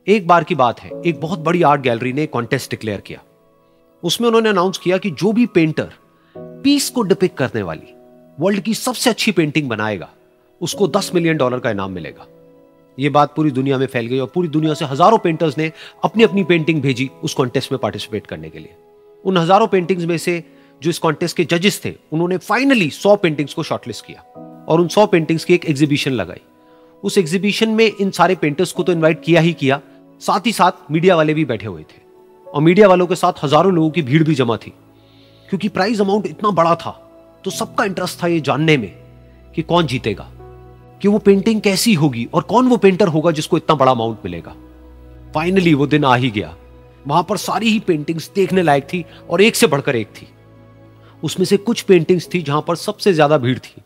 एक बार की बात है, एक बहुत बड़ी आर्ट गैलरी ने कॉन्टेस्ट डिक्लेयर किया। उसमें उन्होंने अनाउंस किया कि जो भी पेंटर पीस को डिपिक्ट करने वाली वर्ल्ड की सबसे अच्छी पेंटिंग बनाएगा उसको $10 मिलियन का इनाम मिलेगा। यह बात पूरी दुनिया में फैल गई और पूरी दुनिया से हजारों पेंटर्स ने अपनी अपनी पेंटिंग भेजी उस कॉन्टेस्ट में पार्टिसिपेट करने के लिए। उन हजारों पेंटिंग्स में से जो इस कॉन्टेस्ट के जजेस थे उन्होंने फाइनली 100 पेंटिंग्स को शॉर्टलिस्ट किया और उन 100 पेंटिंग्स की एक एग्जीबिशन लगाई। उस एग्जीबिशन में इन सारे पेंटर्स को तो इनवाइट किया ही किया, साथ ही साथ मीडिया वाले भी बैठे हुए थे और मीडिया वालों के साथ हजारों लोगों की भीड़ भी जमा थी। क्योंकि प्राइज अमाउंट इतना बड़ा था तो सबका इंटरेस्ट था ये जानने में कि कौन जीतेगा, कि वो पेंटिंग कैसी होगी और कौन वो पेंटर होगा जिसको इतना बड़ा अमाउंट मिलेगा। फाइनली वो दिन आ ही गया। वहां पर सारी ही पेंटिंग्स देखने लायक थी और एक से बढ़कर एक थी। उसमें से कुछ पेंटिंग्स थी जहां पर सबसे ज्यादा भीड़ थी।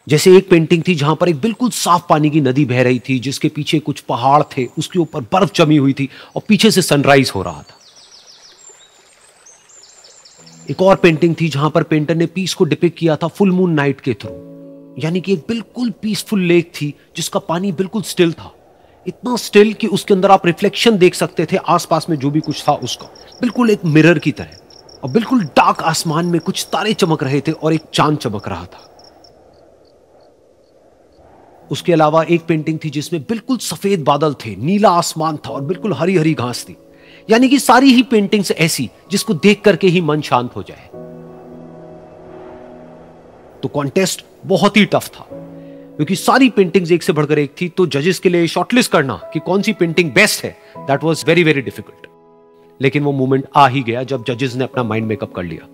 जैसे एक पेंटिंग थी जहां पर एक बिल्कुल साफ पानी की नदी बह रही थी, जिसके पीछे कुछ पहाड़ थे, उसके ऊपर बर्फ जमी हुई थी और पीछे से सनराइज हो रहा था। एक और पेंटिंग थी जहां पर पेंटर ने पीस को डिपिक्ट किया था फुल मून नाइट के थ्रू, यानी कि एक बिल्कुल पीसफुल लेक थी जिसका पानी बिल्कुल स्टिल था, इतना स्टिल कि उसके अंदर आप रिफ्लेक्शन देख सकते थे आसपास में जो भी कुछ था उसका, बिल्कुल एक मिरर की तरह। और बिल्कुल डार्क आसमान में कुछ तारे चमक रहे थे और एक चांद चमक रहा था। उसके अलावा एक पेंटिंग थी जिसमें बिल्कुल सफेद बादल थे, नीला आसमान था और बिल्कुल हरी हरी घास थी। यानी कि सारी ही पेंटिंग्स ऐसी जिसको देख करके ही मन शांत हो जाए। तो कॉन्टेस्ट बहुत ही टफ था क्योंकि सारी पेंटिंग्स एक से बढ़कर एक थी। तो जजेस के लिए शॉर्टलिस्ट करना कि कौन सी पेंटिंग बेस्ट है, that was very very difficult. लेकिन वो मोमेंट आ ही गया जब जजेस ने अपना माइंड मेकअप कर लिया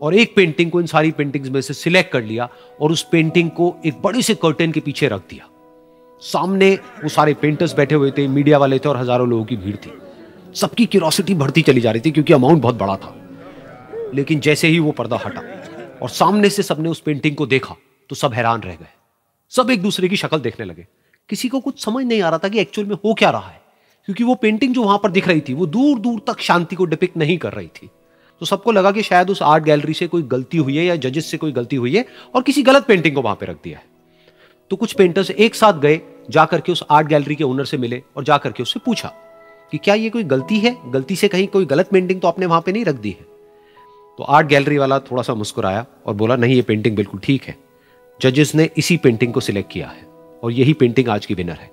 और एक पेंटिंग को इन सारी पेंटिंग्स में से सिलेक्ट कर लिया और उस पेंटिंग को एक बड़े से कर्टेन के पीछे रख दिया। सामने वो सारे पेंटर्स बैठे हुए थे, मीडिया वाले थे और हजारों लोगों की भीड़ थी। सबकी क्यूरियोसिटी बढ़ती चली जा रही थी क्योंकि अमाउंट बहुत बड़ा था। लेकिन जैसे ही वो पर्दा हटा और सामने से सबने उस पेंटिंग को देखा तो सब हैरान रह गए। सब एक दूसरे की शक्ल देखने लगे। किसी को कुछ समझ नहीं आ रहा था कि एक्चुअल में हो क्या रहा है, क्योंकि वो पेंटिंग जो वहां पर दिख रही थी वो दूर दूर तक शांति को डिपिक्ट नहीं कर रही थी। तो सबको लगा कि शायद उस आर्ट गैलरी से कोई गलती हुई है या जजेस से कोई गलती हुई है और किसी गलत पेंटिंग को वहां पे रख दिया है। तो कुछ पेंटर्स एक साथ गए, जाकर के उस आर्ट गैलरी के ओनर से मिले और जाकर के उससे पूछा कि क्या ये कोई गलती है, गलती से कहीं कोई गलत पेंटिंग तो आपने वहां पे नहीं रख दी है। तो आर्ट गैलरी वाला थोड़ा सा मुस्कुराया और बोला, नहीं, ये पेंटिंग बिल्कुल ठीक है। जजेस ने इसी पेंटिंग को सिलेक्ट किया है और यही पेंटिंग आज की विनर है।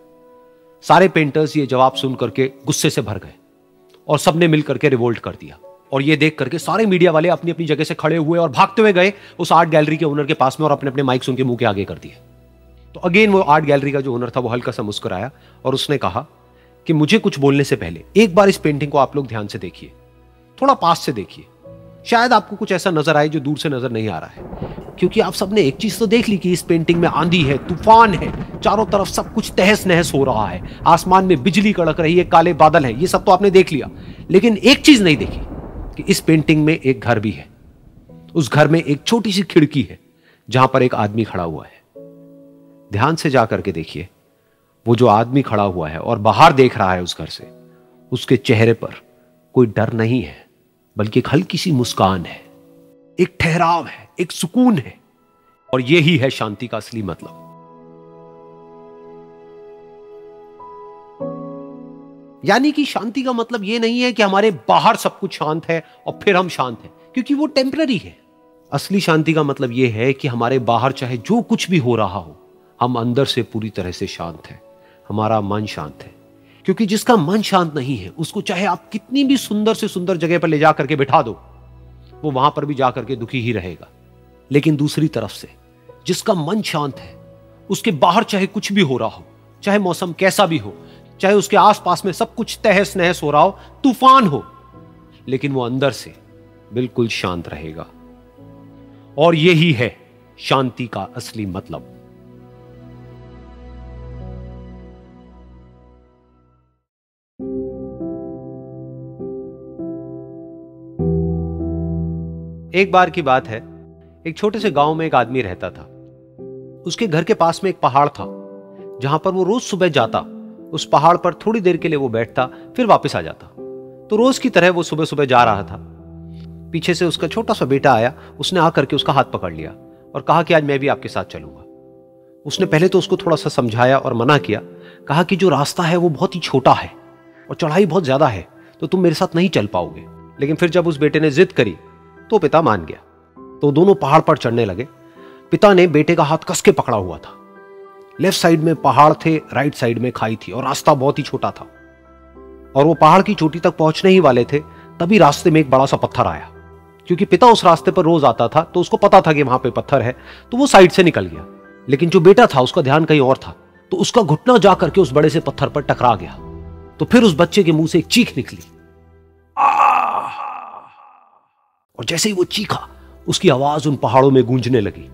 सारे पेंटर्स ये जवाब सुन करके गुस्से से भर गए और सबने मिल करके रिवोल्ट कर दिया। और ये देख करके सारे मीडिया वाले अपनी अपनी जगह से खड़े हुए और भागते हुए गए उस आर्ट गैलरी के ओनर के पास में और अपने अपने माइक्स उनके मुंह के आगे कर दिए। तो अगेन वो आर्ट गैलरी का जो ओनर था वो हल्का सा मुस्कुराया और उसने कहा कि मुझे कुछ बोलने से पहले एक बार इस पेंटिंग को आप लोग ध्यान से देखिए, थोड़ा पास से देखिए, शायद आपको कुछ ऐसा नजर आए जो दूर से नजर नहीं आ रहा है। क्योंकि आप सबने एक चीज तो देख ली कि इस पेंटिंग में आंधी है, तूफान है, चारों तरफ सब कुछ तहस नहस हो रहा है, आसमान में बिजली कड़क रही है, काले बादल है, ये सब तो आपने देख लिया। लेकिन एक चीज नहीं देखी कि इस पेंटिंग में एक घर भी है। उस घर में एक छोटी सी खिड़की है जहां पर एक आदमी खड़ा हुआ है। ध्यान से जाकर के देखिए, वो जो आदमी खड़ा हुआ है और बाहर देख रहा है उस घर से, उसके चेहरे पर कोई डर नहीं है बल्कि एक हल्की सी मुस्कान है, एक ठहराव है, एक सुकून है। और यही है शांति का असली मतलब। यानी कि शांति का मतलब यह नहीं है कि हमारे बाहर सब कुछ शांत है और फिर हम शांत हैं, क्योंकि वो टेम्पररी है। असली शांति का मतलब यह है कि हमारे बाहर चाहे जो कुछ भी हो रहा हो, हम अंदर से पूरी तरह से शांत हैं, हमारा मन शांत है। क्योंकि जिसका मन शांत नहीं है उसको चाहे आप कितनी भी सुंदर से सुंदर जगह पर ले जाकर के बिठा दो, वो वहां पर भी जाकर के दुखी ही रहेगा। लेकिन दूसरी तरफ से जिसका मन शांत है, उसके बाहर चाहे कुछ भी हो रहा हो, चाहे मौसम कैसा भी हो, चाहे उसके आसपास में सब कुछ तहस नहस हो रहा हो, तूफान हो, लेकिन वो अंदर से बिल्कुल शांत रहेगा। और यही है शांति का असली मतलब। एक बार की बात है, एक छोटे से गांव में एक आदमी रहता था। उसके घर के पास में एक पहाड़ था जहां पर वो रोज सुबह जाता, उस पहाड़ पर थोड़ी देर के लिए वो बैठता, फिर वापस आ जाता। तो रोज की तरह वो सुबह सुबह जा रहा था। पीछे से उसका छोटा सा बेटा आया, उसने आकर के उसका हाथ पकड़ लिया और कहा कि आज मैं भी आपके साथ चलूंगा। उसने पहले तो उसको थोड़ा सा समझाया और मना किया, कहा कि जो रास्ता है वो बहुत ही छोटा है, और चढ़ाई बहुत ज्यादा है, तो तुम मेरे साथ नहीं चल पाओगे। लेकिन फिर जब उस बेटे ने जिद करी तो पिता मान गया। तो दोनों पहाड़ पर चढ़ने लगे। पिता ने बेटे का हाथ कस के पकड़ा हुआ था। लेफ्ट साइड में पहाड़ थे, राइट साइड में खाई थी और रास्ता बहुत ही छोटा था। और वो पहाड़ की चोटी तक पहुंचने ही वाले थे, तभी रास्ते में एक बड़ा सा पत्थर आया। क्योंकि पिता उस रास्ते पर रोज आता था तो उसको पता था कि वहां पे पत्थर है, तो वो साइड से निकल गया। लेकिन जो बेटा था उसका ध्यान कहीं और था, तो उसका घुटना जा करके उस बड़े से पत्थर पर टकरा गया। तो फिर उस बच्चे के मुंह से एक चीख निकली, और जैसे ही वो चीखा उसकी आवाज उन पहाड़ों में गूंजने लगी।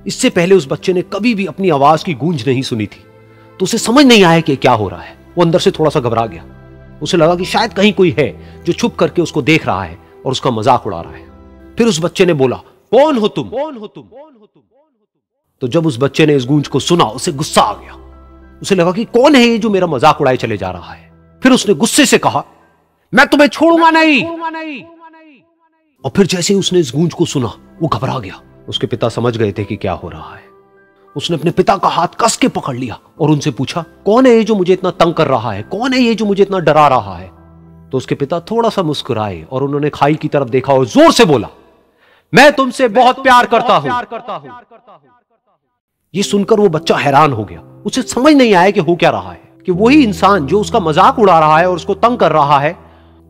इससे पहले उस बच्चे ने कभी भी अपनी आवाज की गूंज नहीं सुनी थी, तो उसे समझ नहीं आया कि क्या हो रहा है। वो अंदर से थोड़ा सा घबरा गया। उसे लगा कि शायद कहीं कोई है जो छुप करके उसको देख रहा है और उसका मजाक उड़ा रहा है। फिर उस बच्चे ने बोला, कौन हो तुम? तो जब उस बच्चे ने इस गूंज को सुना उसे गुस्सा आ गया। उसे लगा कि कौन है ये जो मेरा मजाक उड़ाए चले जा रहा है। फिर उसने गुस्से से कहा, मैं तुम्हें छोड़ूंगा नहीं। और फिर जैसे ही उसने इस गूंज को सुना वो घबरा गया। उसके पिता समझ गए थे कि क्या हो रहा है। उसने अपने पिता का हाथ कस के पकड़ लिया और उनसे पूछा, कौन है ये जो मुझे इतना तंग कर रहा है? कौन है ये जो मुझे इतना डरा रहा है? तो उसके पिता थोड़ा सा मुस्कुराए और उन्होंने खाई की तरफ देखा और जोर से बोला, मैं तुमसे बहुत प्यार करता हूं। ये सुनकर वो बच्चा हैरान हो गया। उसे समझ नहीं आया कि हो क्या रहा है, कि वही इंसान जो उसका मजाक उड़ा रहा है और उसको तंग कर रहा है,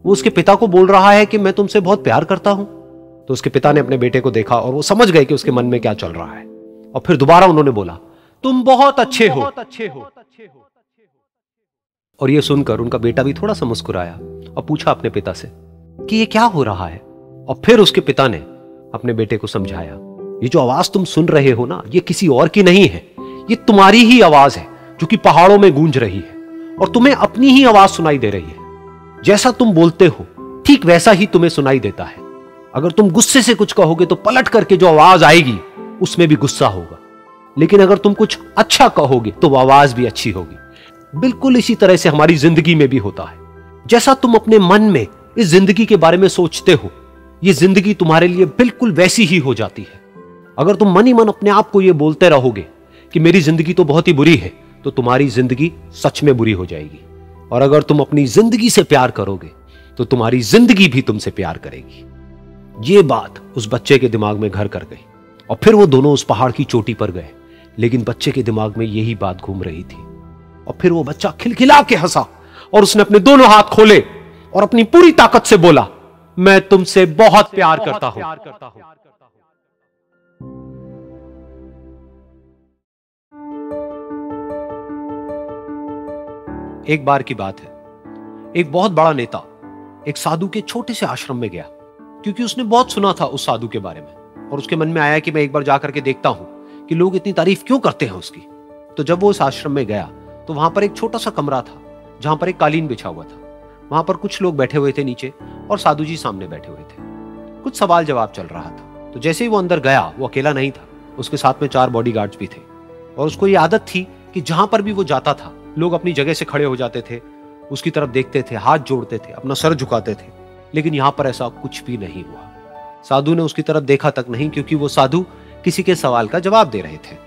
वो उसके पिता को बोल रहा है कि मैं तुमसे बहुत प्यार करता हूं। तो उसके पिता ने अपने बेटे को देखा और वो समझ गए कि उसके मन में क्या चल रहा है। और फिर दोबारा उन्होंने बोला, तुम बहुत अच्छे हो। और ये सुनकर उनका बेटा भी थोड़ा सा मुस्कुराया और पूछा अपने पिता से कि ये क्या हो रहा है। और फिर उसके पिता ने अपने बेटे को समझाया, ये जो आवाज तुम सुन रहे हो ना, ये किसी और की नहीं है, ये तुम्हारी ही आवाज है जो कि पहाड़ों में गूंज रही है और तुम्हें अपनी ही आवाज सुनाई दे रही है। जैसा तुम बोलते हो ठीक वैसा ही तुम्हें सुनाई देता है। अगर तुम गुस्से से कुछ कहोगे तो पलट करके जो आवाज आएगी उसमें भी गुस्सा होगा, लेकिन अगर तुम कुछ अच्छा कहोगे तो वो आवाज भी अच्छी होगी। बिल्कुल इसी तरह से हमारी जिंदगी में भी होता है। जैसा तुम अपने मन में इस जिंदगी के बारे में सोचते हो, ये जिंदगी तुम्हारे लिए बिल्कुल वैसी ही हो जाती है। अगर तुम मन ही मन अपने आप को ये बोलते रहोगे कि मेरी जिंदगी तो बहुत ही बुरी है, तो तुम्हारी जिंदगी सच में बुरी हो जाएगी। और अगर तुम अपनी जिंदगी से प्यार करोगे तो तुम्हारी जिंदगी भी तुमसे प्यार करेगी। ये बात उस बच्चे के दिमाग में घर कर गई और फिर वो दोनों उस पहाड़ की चोटी पर गए। लेकिन बच्चे के दिमाग में यही बात घूम रही थी। और फिर वो बच्चा खिलखिला के हंसा और उसने अपने दोनों हाथ खोले और अपनी पूरी ताकत से बोला, मैं तुमसे बहुत प्यार करता हूं। एक बार की बात है, एक बहुत बड़ा नेता एक साधु के छोटे से आश्रम में गया, क्योंकि उसने बहुत सुना था उस साधु के बारे में और उसके मन में आया कि मैं एक बार जाकर के देखता हूं कि लोग इतनी तारीफ क्यों करते हैं उसकी। तो जब वो उस आश्रम में गया तो वहां पर एक छोटा सा कमरा था जहां पर एक कालीन बिछा हुआ था। वहां पर कुछ लोग बैठे हुए थे नीचे और साधु जी सामने बैठे हुए थे। कुछ सवाल जवाब चल रहा था। तो जैसे ही वो अंदर गया, वो अकेला नहीं था, उसके साथ में 4 बॉडीगार्ड्स भी थे। और उसको ये आदत थी कि जहां पर भी वो जाता था लोग अपनी जगह से खड़े हो जाते थे, उसकी तरफ देखते थे, हाथ जोड़ते थे, अपना सर झुकाते थे। लेकिन यहां पर ऐसा कुछ भी नहीं हुआ। साधु ने उसकी तरफ देखा तक नहीं, क्योंकि वो साधु किसी के सवाल का जवाब दे रहे थे।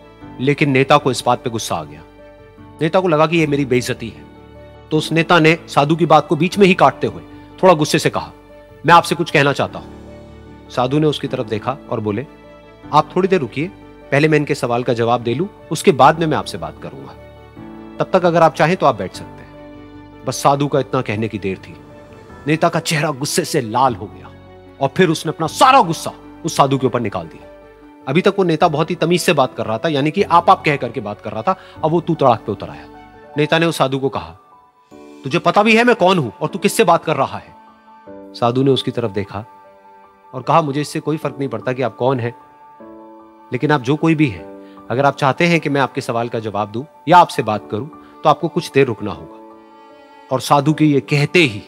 लेकिन नेता को इस बात पे गुस्सा आ गया। नेता को लगा कि ये मेरी बेइज्जती है। तो उस नेता ने साधु की बात को बीच में ही काटते हुए थोड़ा गुस्से से कहा, मैं आपसे कुछ कहना चाहता हूं। साधु ने उसकी तरफ देखा और बोले, आप थोड़ी देर रुकिए, पहले मैं इनके सवाल का जवाब दे लूं, उसके बाद में मैं आपसे बात करूंगा। तब तक अगर आप चाहें तो आप बैठ सकते हैं। बस साधु का इतना कहने की देर थी। नेता का चेहरा गुस्से से लाल हो गया और फिर उसने अपना सारा गुस्सा उस साधु के ऊपर निकाल दिया। अभी तक वो नेता बहुत ही तमीज से बात कर रहा था, यानी कि आप कह करके बात कर रहा था। अब वो तू तड़ाक पे उतर आया। नेता ने उस साधु को कहा, तुझे पता भी है मैं कौन हूं और तू किससे बात कर रहा है? साधु ने उसकी तरफ देखा और कहा, मुझे इससे कोई फर्क नहीं पड़ता कि आप कौन हैं, लेकिन आप जो कोई भी हैं, अगर आप चाहते हैं कि मैं आपके सवाल का जवाब दूं या आपसे बात करूं तो आपको कुछ देर रुकना होगा। और साधु के ये कहते ही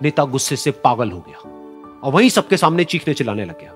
नेता गुस्से से पागल हो गया और वहीं सबके सामने चीखने चिल्लाने लग गया,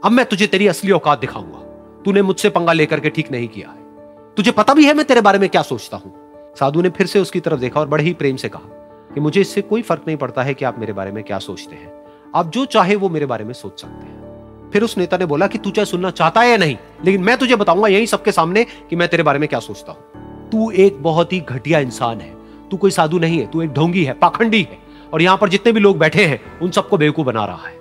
अब मैं तुझे तेरी असली औकात दिखाऊंगा। तूने मुझसे पंगा लेकर के ठीक नहीं किया है। तुझे पता भी है मैं तेरे बारे में क्या सोचता हूं। साधु ने फिर से उसकी तरफ देखा और बड़े ही प्रेम से कहा कि मुझे इससे कोई फर्क नहीं पड़ता है कि आप मेरे बारे में क्या सोचते हैं। आप जो चाहे वो मेरे बारे में सोच सकते हैं। फिर उस नेता ने बोला कि तू चाहे सुनना चाहता है या नहीं, लेकिन मैं तुझे बताऊंगा यही सबके सामने कि मैं तेरे बारे में क्या सोचता हूं। तू एक बहुत ही घटिया इंसान है। तू कोई साधु नहीं है, तू एक ढोंगी है, पाखंडी है, और यहां पर जितने भी लोग बैठे हैं उन सबको बेवकूफ बना रहा है।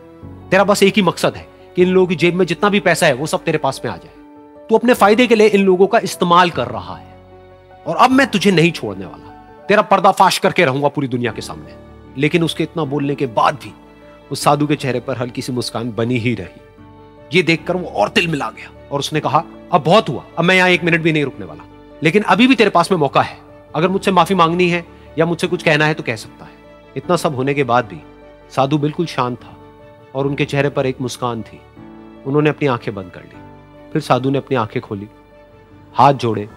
तेरा बस एक ही मकसद है कि इन लोगों की जेब में जितना भी पैसा है वो सब तेरे पास में आ जाए। तू अपने फायदे के लिए इन लोगों का इस्तेमाल कर रहा है, और अब मैं तुझे नहीं छोड़ने वाला, तेरा पर्दाफाश करके रहूंगा पूरी दुनिया के सामने। लेकिन उसके इतना बोलने के बाद भी उस साधु के चेहरे पर हल्की सी मुस्कान बनी ही रही। ये देखकर वो और तिल मिला गया और उसने कहा, अब बहुत हुआ, अब मैं यहां 1 मिनट भी नहीं रुकने वाला, लेकिन अभी भी तेरे पास में मौका है। अगर मुझसे माफी मांगनी है या मुझसे कुछ कहना है तो कह सकता है। इतना सब होने के बाद भी साधु बिल्कुल शांत था और उनके चेहरे पर एक मुस्कान थी। उन्होंने अपनी आंखें बंद कर ली। फिर साधु ने अपनी आंखें खोली, हाथ जोड़े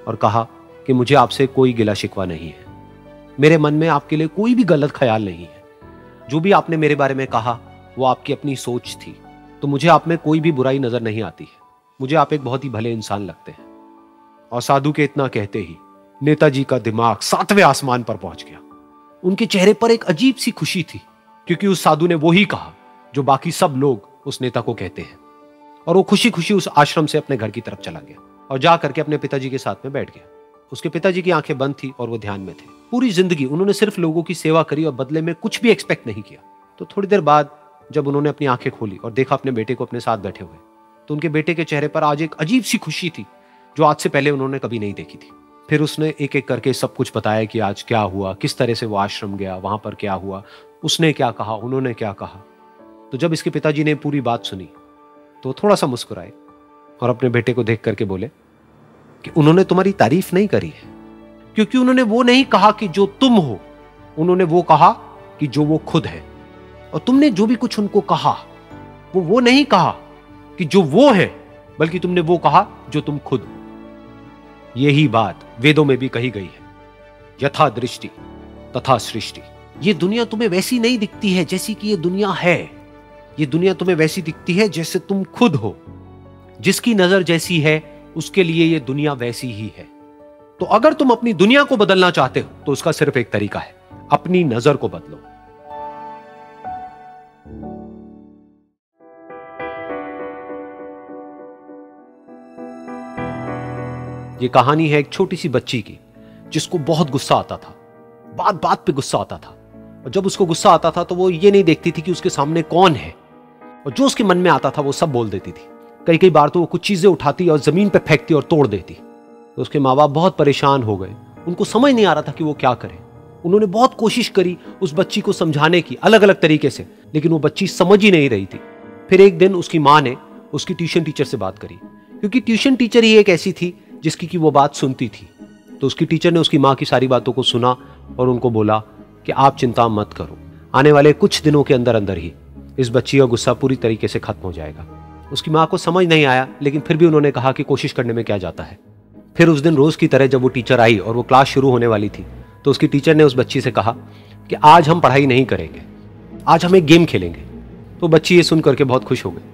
और कहा कि मुझे आपसे कोई गिला शिकवा नहीं है, मेरे मन में आपके लिए कोई भी गलत ख्याल नहीं है। जो भी आपने मेरे बारे में कहा वो आपकी अपनी सोच थी, तो मुझे आप में कोई भी बुराई नजर नहीं आती है। मुझे आप एक बहुत ही भले इंसान लगते हैं। और साधु के इतना कहते ही नेताजी का दिमाग 7वें आसमान पर पहुंच गया। उनके चेहरे पर एक अजीब सी खुशी थी, क्योंकि उस साधु ने वो ही कहा जो बाकी सब लोग उस नेता को कहते हैं। और वो खुशी खुशी उस आश्रम से अपने घर की तरफ चला गया और जा करके अपने पिताजी के साथ में बैठ गया। उसके पिताजी की आंखें बंद थी और वो ध्यान में थे। पूरी जिंदगी उन्होंने सिर्फ लोगों की सेवा करी और बदले में कुछ भी एक्सपेक्ट नहीं किया। तो थोड़ी देर बाद जब उन्होंने अपनी आंखें खोली और देखा अपने बेटे को अपने साथ बैठे हुए, तो उनके बेटे के चेहरे पर आज एक अजीब सी खुशी थी जो आज से पहले उन्होंने कभी नहीं देखी थी। फिर उसने एक एक करके सब कुछ बताया कि आज क्या हुआ, किस तरह से वो आश्रम गया, वहां पर क्या हुआ, उसने क्या कहा, उन्होंने क्या कहा। तो जब इसके पिताजी ने पूरी बात सुनी तो थोड़ा सा मुस्कुराए और अपने बेटे को देख करके बोले कि उन्होंने तुम्हारी तारीफ नहीं करी है, क्योंकि उन्होंने वो नहीं कहा कि जो तुम हो, उन्होंने वो कहा कि जो वो खुद है। और तुमने जो भी कुछ उनको कहा वो नहीं कहा कि जो वो है, बल्कि तुमने वो कहा जो तुम खुद हो। यही बात वेदों में भी कही गई है, यथा दृष्टि तथा सृष्टि। ये दुनिया तुम्हें वैसी नहीं दिखती है जैसी कि ये दुनिया है। ये दुनिया तुम्हें वैसी दिखती है जैसे तुम खुद हो। जिसकी नजर जैसी है उसके लिए ये दुनिया वैसी ही है। तो अगर तुम अपनी दुनिया को बदलना चाहते हो तो उसका सिर्फ एक तरीका है, अपनी नजर को बदलो। ये कहानी है एक छोटी सी बच्ची की जिसको बहुत गुस्सा आता था, बात बात पे गुस्सा आता था। और जब उसको गुस्सा आता था तो वो ये नहीं देखती थी कि उसके सामने कौन है, और जो उसके मन में आता था वो सब बोल देती थी। कई कई बार तो वो कुछ चीजें उठाती और जमीन पे फेंकती और तोड़ देती। तो उसके माँ बाप बहुत परेशान हो गए, उनको समझ नहीं आ रहा था कि वो क्या करे। उन्होंने बहुत कोशिश करी उस बच्ची को समझाने की अलग अलग तरीके से, लेकिन वो बच्ची समझ ही नहीं रही थी। फिर एक दिन उसकी माँ ने उसकी ट्यूशन टीचर से बात करी, क्योंकि ट्यूशन टीचर ही एक ऐसी थी जिसकी कि वो बात सुनती थी। तो उसकी टीचर ने उसकी माँ की सारी बातों को सुना और उनको बोला कि आप चिंता मत करो, आने वाले कुछ दिनों के अंदर अंदर ही इस बच्ची का गुस्सा पूरी तरीके से खत्म हो जाएगा। उसकी माँ को समझ नहीं आया, लेकिन फिर भी उन्होंने कहा कि कोशिश करने में क्या जाता है। फिर उस दिन रोज की तरह जब वो टीचर आई और वो क्लास शुरू होने वाली थी, तो उसकी टीचर ने उस बच्ची से कहा कि आज हम पढ़ाई नहीं करेंगे, आज हम एक गेम खेलेंगे। तो बच्ची ये सुन करके बहुत खुश हो गई।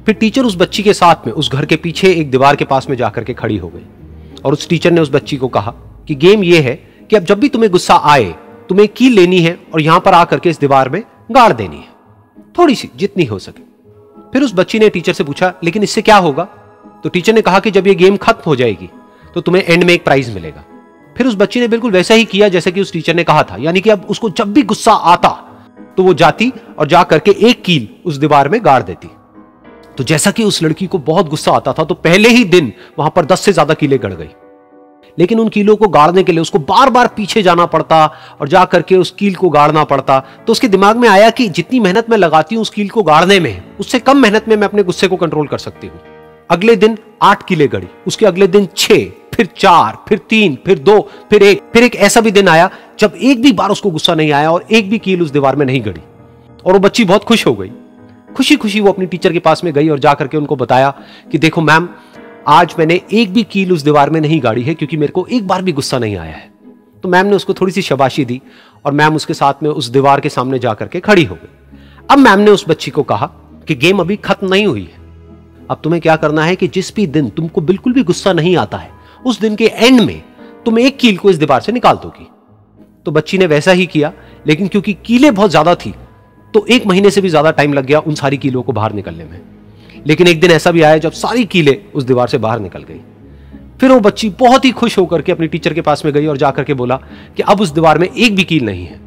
फिर टीचर उस बच्ची के साथ में उस घर के पीछे एक दीवार के पास में जाकर के खड़ी हो गई और उस टीचर ने उस बच्ची को कहा कि गेम ये है कि अब जब भी तुम्हें गुस्सा आए तुम्हें कील लेनी है और यहां पर आकर के इस दीवार में गाड़ देनी है, थोड़ी सी, जितनी हो सके। फिर उस बच्ची ने टीचर से पूछा लेकिन इससे क्या होगा? तो टीचर ने कहा कि जब ये गेम खत्म हो जाएगी तो तुम्हें एंड में एक प्राइज मिलेगा। फिर उस बच्ची ने बिल्कुल वैसा ही किया जैसे कि उस टीचर ने कहा था, यानी कि अब उसको जब भी गुस्सा आता तो वो जाती और जा करके एक कील उस दीवार में गाड़ देती। तो जैसा कि उस लड़की को बहुत गुस्सा आता था तो पहले ही दिन वहां पर 10 से ज्यादा कीलें गड़ गई। लेकिन उन कीलों को गाड़ने के लिए उसको बार बार पीछे जाना पड़ता और जा करके उस कील को गाड़ना पड़ता। तो उसके दिमाग में आया कि जितनी मेहनत मैं लगाती हूं उस कील को गाड़ने में, उससे कम मेहनत में मैं अपने गुस्से को कंट्रोल कर सकती हूं। अगले दिन 8 कीलें गड़ी, उसके अगले दिन 6, फिर 4, फिर 3, फिर 2, फिर 1। फिर एक ऐसा भी दिन आया जब एक भी बार उसको गुस्सा नहीं आया और एक भी कील उस दीवार में नहीं गड़ी। और वो बच्ची बहुत खुश हो गई। खुशी खुशी वो अपनी टीचर के पास में गई और जाकर के उनको बताया कि देखो मैम, आज मैंने एक भी कील उस दीवार में नहीं गाड़ी है क्योंकि मेरे को एक बार भी गुस्सा नहीं आया है। तो मैम ने उसको थोड़ी सी शाबाशी दी और मैम उसके साथ में उस दीवार के सामने जाकर के खड़ी हो गई। अब मैम ने उस बच्ची को कहा कि गेम अभी खत्म नहीं हुई है, अब तुम्हें क्या करना है कि जिस भी दिन तुमको बिल्कुल भी गुस्सा नहीं आता है उस दिन के एंड में तुम एक कील को इस दीवार से निकाल दोगी। तो बच्ची ने वैसा ही किया, लेकिन क्योंकि कीलें बहुत ज्यादा थी तो 1 महीने से भी ज्यादा टाइम लग गया उन सारी कीलों को बाहर निकलने में। लेकिन एक दिन ऐसा भी आया जब सारी कीलें उस दीवार से बाहर निकल गई। फिर वो बच्ची बहुत ही खुश होकर के अपनी टीचर के पास में गई और जाकर के बोला कि अब उस दीवार में एक भी कील नहीं है।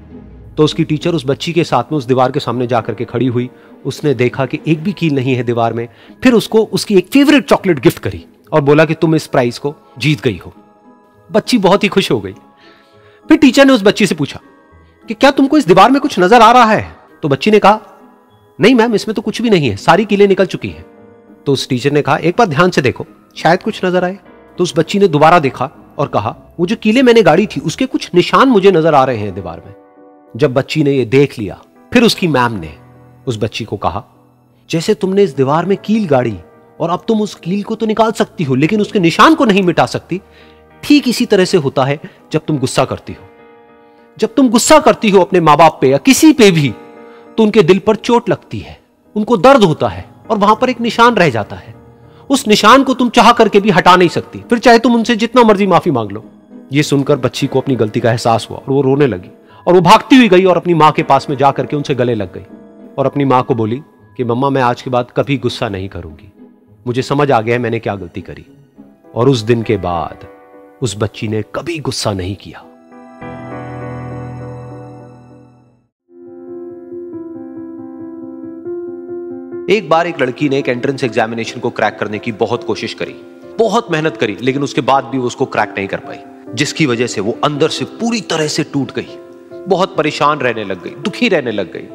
तो उसकी टीचर उस बच्ची के साथ में उस दीवार के सामने जाकर के खड़ी हुई। उसने देखा कि एक भी कील नहीं है दीवार में। फिर उसको उसकी एक फेवरेट चॉकलेट गिफ्ट करी और बोला कि तुम इस प्राइज को जीत गई हो। बच्ची बहुत ही खुश हो गई। फिर टीचर ने उस बच्ची से पूछा कि क्या तुमको इस दीवार में कुछ नजर आ रहा है? तो बच्ची ने कहा नहीं मैम, इसमें तो कुछ भी नहीं है, सारी कीलें निकल चुकी हैं। तो उस टीचर ने कहा एक बार ध्यान से देखो, शायद कुछ नजर आए। तो उस बच्ची ने दोबारा देखा और कहा वो जो कीलें मैंने गाड़ी थी उसके कुछ निशान मुझे नजर आ रहे हैं दीवार में। जब बच्ची ने ये देख लिया, फिर उसकी मैम ने उस बच्ची को कहा जैसे तुमने इस दीवार में कील गाड़ी और अब तुम उस कील को तो निकाल सकती हो लेकिन उसके निशान को नहीं मिटा सकती, ठीक इसी तरह से होता है जब तुम गुस्सा करती हो। जब तुम गुस्सा करती हो अपने माँ बाप पे या किसी पे भी, तो उनके दिल पर चोट लगती है, उनको दर्द होता है और वहां पर एक निशान रह जाता है। उस निशान को तुम चाह करके भी हटा नहीं सकती, फिर चाहे तुम उनसे जितना मर्जी माफी मांग लो। यह सुनकर बच्ची को अपनी गलती का एहसास हुआ और वो रोने लगी और वो भागती हुई गई और अपनी माँ के पास में जाकर के उनसे गले लग गई और अपनी माँ को बोली कि मम्मा मैं आज के बाद कभी गुस्सा नहीं करूंगी, मुझे समझ आ गया है मैंने क्या गलती करी। और उस दिन के बाद उस बच्ची ने कभी गुस्सा नहीं किया। एक बार एक लड़की ने एक एंट्रेंस एग्जामिनेशन को क्रैक करने की बहुत कोशिश करी, बहुत मेहनत करी, लेकिन उसके बाद भी वो उसको क्रैक नहीं कर पाई, जिसकी वजह से वो अंदर से पूरी तरह से टूट गई, बहुत परेशान रहने लग गई, दुखी रहने लग गई।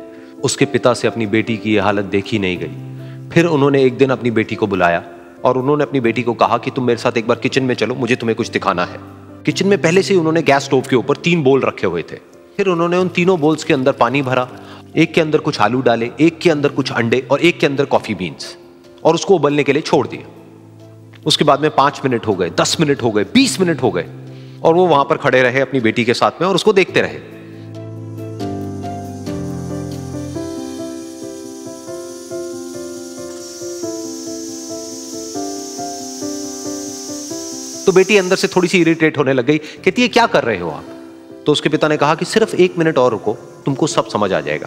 उसके पिता से अपनी बेटी की यह हालत देखी नहीं गई। फिर उन्होंने एक दिन अपनी बेटी को बुलाया और उन्होंने अपनी बेटी को कहा कि तुम मेरे साथ एक बार किचन में चलो, मुझे तुम्हें कुछ दिखाना है। किचन में पहले से ही उन्होंने गैस स्टोव के ऊपर 3 बोल रखे हुए थे। फिर उन्होंने उन तीनों बोल्स के अंदर पानी भरा, एक के अंदर कुछ आलू डाले, एक के अंदर कुछ अंडे और एक के अंदर कॉफी बीन्स, और उसको उबलने के लिए छोड़ दिया। उसके बाद में 5 मिनट हो गए, 10 मिनट हो गए, 20 मिनट हो गए और वो वहां पर खड़े रहे अपनी बेटी के साथ में और उसको देखते रहे। तो बेटी अंदर से थोड़ी सी इरिटेट होने लग गई, कहती है क्या कर रहे हो आप? तो उसके पिता ने कहा कि सिर्फ 1 मिनट और रुको, तुमको सब समझ आ जाएगा।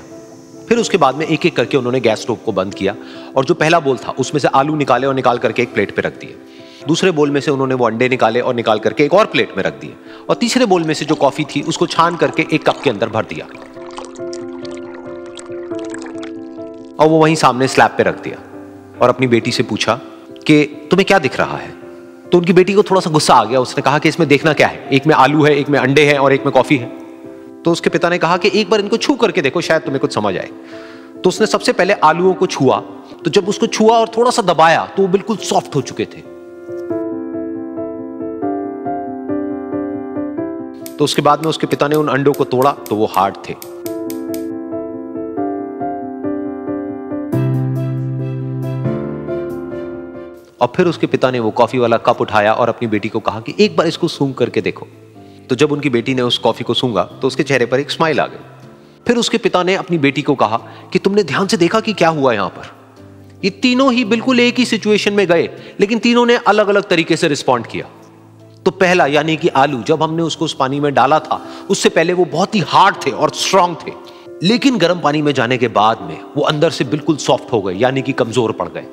फिर उसके बाद में एक एक करके उन्होंने गैस स्टोव को बंद किया और जो पहला बोल था उसमें से आलू निकाले और निकाल करके एक प्लेट पे रख दिए। दूसरे बोल में से उन्होंने वो अंडे निकाले और निकाल करके एक और प्लेट में रख दिए और तीसरे बोल में से जो कॉफी थी उसको छान करके एक कप के अंदर भर दिया और वो वहीं सामने स्लैब पे रख दिया और अपनी बेटी से पूछा कि तुम्हें क्या दिख रहा है? तो उनकी बेटी को थोड़ा सा गुस्सा आ गया। उसने कहा कि इसमें देखना क्या है, एक में आलू है, एक में अंडे हैं और एक में कॉफी है। तो उसके पिता ने कहा कि एक बार इनको छू करके देखो, शायद तुम्हें कुछ समझ आए। तो उसने सबसे पहले आलूओं को छुआ, तो जब उसको छुआ और थोड़ा सा दबाया तो वो बिल्कुल सॉफ्ट हो चुके थे। तो उसके बाद में उसके पिता ने उन अंडों को तोड़ा तो वो हार्ड थे। और फिर उसके पिता ने वो कॉफी वाला कप उठाया और अपनी बेटी को कहा कि एक बार इसको सूंघ करके देखो। तो जब उनकी बेटी ने उस कॉफी को सूंघा तो उसके चेहरे पर एक स्माइल आ गई। फिर उसके पिता ने अपनी बेटी को कहा कि तुमने ध्यान से देखा कि क्या हुआ यहां पर? ये तीनों ही बिल्कुल एक ही सिचुएशन में गए, लेकिन तीनों ने अलग अलग तरीके से रिस्पॉन्ड किया। तो पहला यानी कि आलू, जब हमने उसको उस पानी में डाला था उससे पहले वो बहुत ही हार्ड थे और स्ट्रांग थे, लेकिन गर्म पानी में जाने के बाद में वो अंदर से बिल्कुल सॉफ्ट हो गए, यानी कि कमजोर पड़ गए।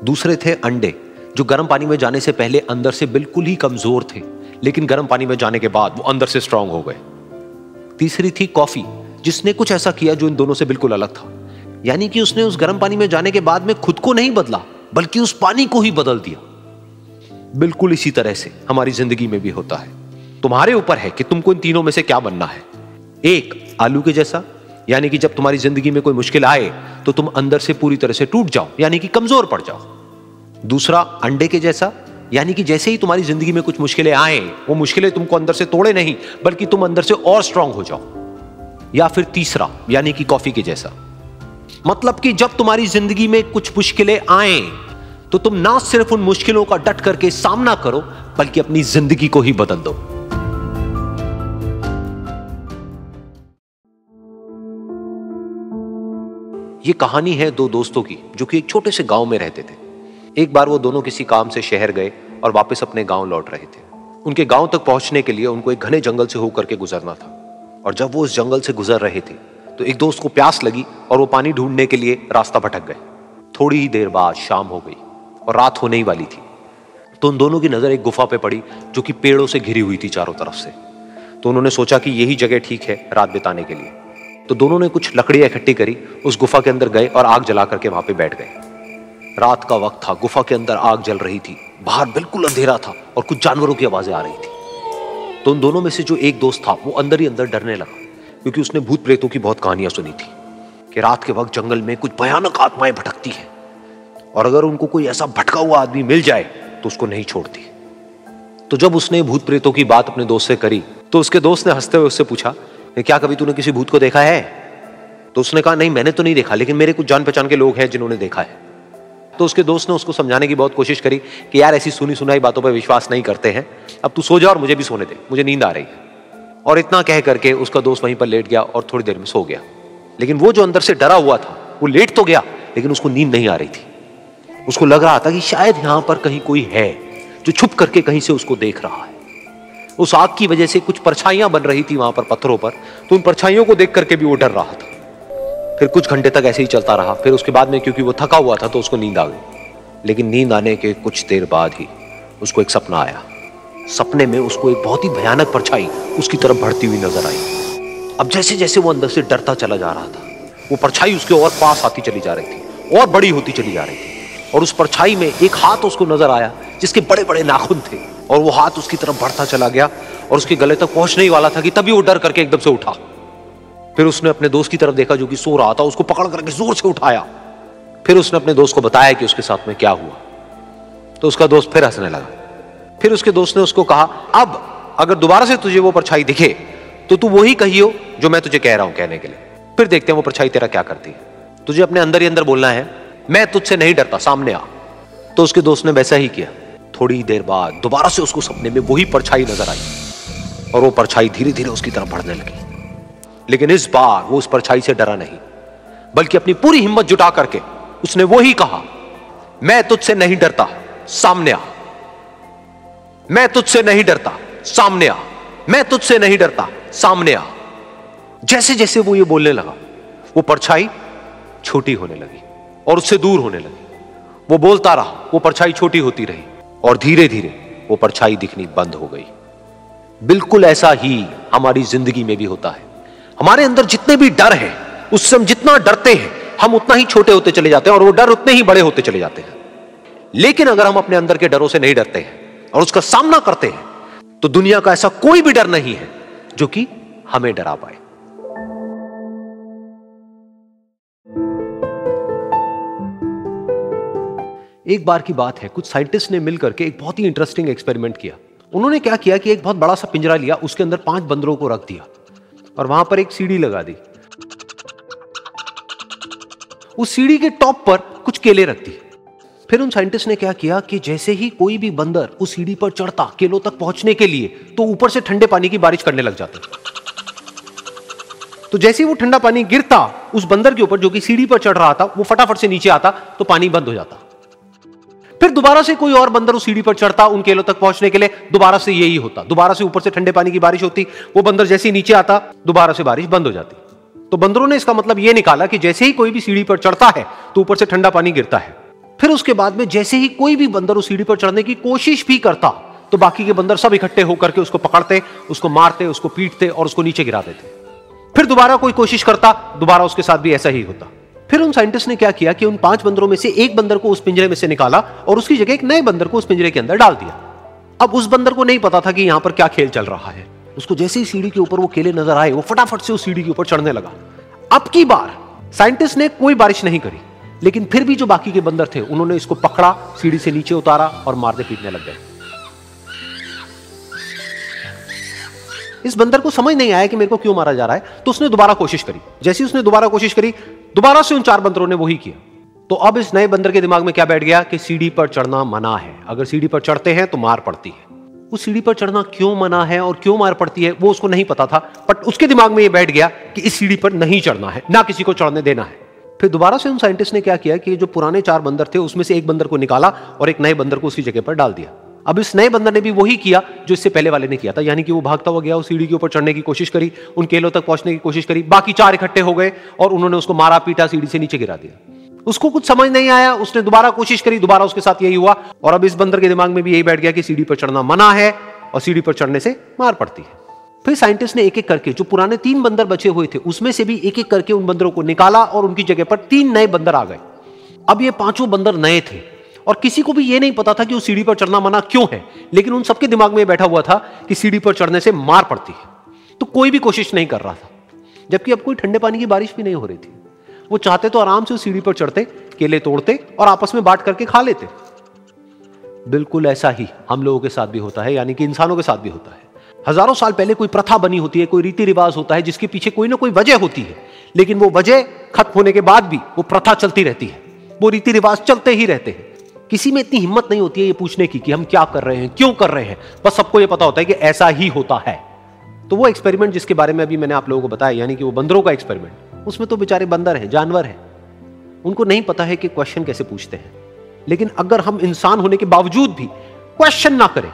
दूसरे थे अंडे, जो गर्म पानी में जाने से पहले अंदर से बिल्कुल ही कमजोर थे, लेकिन गर्म पानी में जाने के बाद वो अंदर से स्ट्रांग हो गए। तीसरी थी कॉफी, जिसने कुछ ऐसा किया जो इन दोनों से बिल्कुल अलग था, यानी कि उसने उस गर्म पानी में जाने के बाद में खुद को नहीं बदला बल्कि उस पानी को ही बदल दिया। बिल्कुल इसी तरह से हमारी जिंदगी में भी होता है। तुम्हारे ऊपर है कि तुमको इन तीनों में से क्या बनना है। एक, आलू के जैसा, यानी कि जब तुम्हारी जिंदगी में कोई मुश्किल आए तो तुम अंदर से पूरी तरह से टूट जाओ, यानी कि कमजोर पड़ जाओ। दूसरा, अंडे के जैसा, यानी कि जैसे ही तुम्हारी जिंदगी में कुछ मुश्किलें आए, वो मुश्किलें तुमको अंदर से तोड़े नहीं बल्कि तुम अंदर से और स्ट्रांग हो जाओ। या फिर तीसरा, यानी कि कॉफी के जैसा, मतलब कि जब तुम्हारी जिंदगी में कुछ मुश्किलें आए तो तुम ना सिर्फ उन मुश्किलों का डट करके सामना करो बल्कि अपनी जिंदगी को ही बदल दो। ये कहानी है 2 दोस्तों की जो कि एक छोटे से गांव में रहते थे। एक बार वो दोनों किसी काम से शहर गए और वापस अपने गांव लौट रहे थे। उनके गांव तक पहुंचने के लिए उनको एक घने जंगल से होकर के गुजरना था, और जब वो उस जंगल से गुजर रहे थे तो एक दोस्त को प्यास लगी और वो पानी ढूंढने के लिए रास्ता भटक गए। थोड़ी ही देर बाद शाम हो गई और रात होने ही वाली थी। तो उन दोनों की नजर एक गुफा पे पड़ी जो कि पेड़ों से घिरी हुई थी चारों तरफ से। तो उन्होंने सोचा कि यही जगह ठीक है रात बिताने के लिए। तो दोनों ने कुछ लकड़ियां इकट्ठी करी, उस गुफा के अंदर गए और आग जला करके वहां पे बैठ गए। रात का वक्त था, गुफा के अंदर आग जल रही थी, बाहर बिल्कुल अंधेरा था और कुछ जानवरों की आवाजें आ रही थी। तो उन दोनों में से जो एक दोस्त था वो अंदर ही अंदर डरने लगा, क्योंकि उसने भूत प्रेतों की बहुत कहानियां सुनी थी कि रात के वक्त जंगल में कुछ भयानक आत्माएं भटकती हैं और अगर उनको कोई ऐसा भटका हुआ आदमी मिल जाए तो उसको नहीं छोड़ती। तो जब उसने भूत प्रेतों की बात अपने दोस्त से करी तो उसके दोस्त ने हंसते हुए उससे पूछा, क्या कभी तूने किसी भूत को देखा है? तो उसने कहा, नहीं मैंने तो नहीं देखा, लेकिन मेरे कुछ जान पहचान के लोग हैं जिन्होंने देखा है। तो उसके दोस्त ने उसको समझाने की बहुत कोशिश करी कि यार ऐसी सुनी सुनाई बातों पर विश्वास नहीं करते हैं, अब तू सो जा और मुझे भी सोने दे, मुझे नींद आ रही है। और इतना कह करके उसका दोस्त वहीं पर लेट गया और थोड़ी देर में सो गया। लेकिन वो जो अंदर से डरा हुआ था वो लेट तो गया, लेकिन उसको नींद नहीं आ रही थी। उसको लग रहा था कि शायद यहां पर कहीं कोई है जो छुप करके कहीं से उसको देख रहा है। उस आग की वजह से कुछ परछाइयां बन रही थी वहां पर पत्थरों पर, तो उन परछाइयों को देख करके भी वो डर रहा था। फिर कुछ घंटे तक ऐसे ही चलता रहा। फिर उसके बाद में क्योंकि वो थका हुआ था तो उसको नींद आ गई। लेकिन नींद आने के कुछ देर बाद ही उसको एक सपना आया। सपने में उसको एक बहुत ही भयानक परछाई उसकी तरफ बढ़ती हुई नजर आई। अब जैसे जैसे वो अंदर से डरता चला जा रहा था, वो परछाई उसके और पास आती चली जा रही थी और बड़ी होती चली जा रही थी। और उस परछाई में एक हाथ उसको नजर आया जिसके बड़े बड़े नाखून थे, और वो हाथ उसकी तरफ बढ़ता चला गया और उसके गले तक पहुंचने ही वाला था कि तभी वो डर करके एकदम से उठा। फिर उसने अपने दोस्त की तरफ देखा जो कि सो रहा था, उसको पकड़ करके जोर से उठाया। फिर उसने अपने दोस्त को बताया कि उसके साथ में क्या हुआ। तो उसका दोस्त फिर हंसने लगा। फिर उसके दोस्त ने उसको कहा, अब अगर दोबारा से तुझे वो परछाई दिखे तो तू वही कहियो जो मैं तुझे कह रहा हूं कहने के लिए, फिर देखते हैं वो परछाई तेरा क्या करती है। तुझे अपने अंदर ही अंदर बोलना है, मैं तुझसे नहीं डरता, सामने आ। तो उसके दोस्त ने वैसा ही किया। थोड़ी देर बाद दोबारा से उसको सपने में वही परछाई नजर आई और वो परछाई धीरे धीरे उसकी तरफ बढ़ने लगी। लेकिन इस बार वो उस परछाई से डरा नहीं, बल्कि अपनी पूरी हिम्मत जुटा करके उसने वही कहा, मैं तुझसे नहीं डरता, सामने आ। मैं तुझसे नहीं डरता, सामने आ। मैं तुझसे नहीं डरता, सामने आ। जैसे जैसे वो ये बोलने लगा, वो परछाई छोटी होने लगी और उससे दूर होने लगी। वो बोलता रहा, वो परछाई छोटी होती रही और धीरे धीरे वो परछाई दिखनी बंद हो गई। बिल्कुल ऐसा ही हमारी जिंदगी में भी होता है। हमारे अंदर जितने भी डर हैं, उससे हम जितना डरते हैं हम उतना ही छोटे होते चले जाते हैं और वो डर उतने ही बड़े होते चले जाते हैं। लेकिन अगर हम अपने अंदर के डरों से नहीं डरते हैं और उसका सामना करते हैं तो दुनिया का ऐसा कोई भी डर नहीं है जो कि हमें डरा पाए। एक बार की बात है, कुछ साइंटिस्ट ने मिलकर के एक बहुत ही इंटरेस्टिंग एक्सपेरिमेंट किया। उन्होंने क्या किया कि एक बहुत बड़ा सा पिंजरा लिया, उसके अंदर 5 बंदरों को रख दिया और वहां पर एक सीढ़ी लगा दी। उस सीढ़ी के टॉप पर कुछ केले रख दिए। फिर उन साइंटिस्ट ने क्या किया कि जैसे ही कोई भी बंदर उस सीढ़ी पर चढ़ता केलों तक पहुंचने के लिए, तो ऊपर से ठंडे पानी की बारिश करने लग जाते। तो जैसे ही वो ठंडा पानी गिरता उस बंदर के ऊपर जो कि सीढ़ी पर चढ़ रहा था, वो फटाफट से नीचे आता तो पानी बंद हो जाता। फिर दोबारा से कोई और बंदर उस सीढ़ी पर चढ़ता उन केलों तक पहुंचने के लिए, दोबारा से यही होता। दोबारा से ऊपर से ठंडे पानी की बारिश होती, वो बंदर जैसे ही नीचे आता दोबारा से बारिश बंद हो जाती। तो बंदरों ने इसका मतलब यह निकाला कि जैसे ही कोई भी सीढ़ी पर चढ़ता है तो ऊपर से ठंडा पानी गिरता है। फिर उसके बाद में जैसे ही कोई भी बंदर उस सीढ़ी पर चढ़ने की कोशिश भी करता तो बाकी के बंदर सब इकट्ठे होकर के उसको पकड़ते, उसको मारते, उसको पीटते और उसको नीचे गिरा देते। फिर दोबारा कोई कोशिश करता, दोबारा उसके साथ भी ऐसा ही होता। फिर उन साइंटिस्ट ने क्या किया कि उन 5 बंदरों में से एक बंदर को उस पिंजरे में से निकाला और उसकी जगह एक नए बंदर को उस पिंजरे के अंदर डाल दिया। अब उस बंदर को नहीं पता था कि यहां पर क्या खेल चल रहा है। उसको जैसे ही सीढ़ी के ऊपर वो केले नजर आए, वो फटाफट से उस सीढ़ी के ऊपर चढ़ने लगा। अब की बार साइंटिस्ट ने कोई बारिश नहीं करी, लेकिन फिर भी जो बाकी के बंदर थे उन्होंने इसको पकड़ा, सीढ़ी से नीचे उतारा और मारने पीटने लग गए। इस बंदर को समझ नहीं आया कि मेरे को क्यों मारा जा रहा है, तो उसने दोबारा कोशिश करी। जैसे उसने दोबारा कोशिश करी, दोबारा से उन 4 बंदरों ने वही किया। तो अब इस नए बंदर के दिमाग में क्या बैठ गया कि सीढ़ी पर चढ़ना मना है, अगर सीढ़ी पर चढ़ते हैं तो मार पड़ती है। उस सीढ़ी पर चढ़ना क्यों मना है और क्यों मार पड़ती है वो उसको नहीं पता था, बट उसके दिमाग में यह बैठ गया कि इस सीढ़ी पर नहीं चढ़ना है, ना किसी को चढ़ने देना है। फिर दोबारा से उन साइंटिस्ट ने क्या किया कि जो पुराने 4 बंदर थे उसमें से एक बंदर को निकाला और एक नए बंदर को उसी जगह पर डाल दिया। अब इस नए बंदर ने भी वही किया जो इससे पहले वाले ने किया था, यानी कि वो भागता हुआ गया, उस सीढ़ी के ऊपर चढ़ने की कोशिश करी, उन केलों तक पहुंचने की कोशिश करी। बाकी 4 इकट्ठे हो गए और उन्होंने उसको मारा पीटा, सीढ़ी से नीचे गिरा दिया। उसको कुछ समझ नहीं आया, उसने दोबारा कोशिश करी, दोबारा उसके साथ यही हुआ। और अब इस बंदर के दिमाग में भी यही बैठ गया कि सीढ़ी पर चढ़ना मना है और सीढ़ी पर चढ़ने से मार पड़ती है। फिर साइंटिस्ट ने एक एक करके जो पुराने 3 बंदर बचे हुए थे उसमें से भी एक एक करके उन बंदरों को निकाला और उनकी जगह पर 3 नए बंदर आ गए। अब ये 5 बंदर नए थे और किसी को भी ये नहीं पता था कि उस सीढ़ी पर चढ़ना मना क्यों है, लेकिन उन सबके दिमाग में बैठा हुआ था कि सीढ़ी पर चढ़ने से मार पड़ती है। तो कोई भी कोशिश नहीं कर रहा था, जबकि अब कोई ठंडे पानी की बारिश भी नहीं हो रही थी। वो चाहते तो आराम से उस सीढ़ी पर चढ़ते, केले तोड़ते और आपस में बांट करके खा लेते। बिल्कुल ऐसा ही हम लोगों के साथ भी होता है, यानी कि इंसानों के साथ भी होता है। हजारों साल पहले कोई प्रथा बनी होती है, कोई रीति रिवाज होता है जिसके पीछे कोई ना कोई वजह होती है, लेकिन वो वजह खत्म होने के बाद भी वो प्रथा चलती रहती है, वो रीति रिवाज चलते ही रहते हैं। किसी में इतनी हिम्मत नहीं होती है ये पूछने की कि हम क्या कर रहे हैं, क्यों कर रहे हैं। बस सबको ये पता होता है कि ऐसा ही होता है। तो वो एक्सपेरिमेंट जिसके बारे में अभी मैंने आप लोगों को बताया, यानी कि वो बंदरों का एक्सपेरिमेंट, उसमें तो बेचारे बंदर हैं, जानवर हैं, उनको नहीं पता है कि क्वेश्चन कैसे पूछते हैं। लेकिन अगर हम इंसान होने के बावजूद भी क्वेश्चन ना करें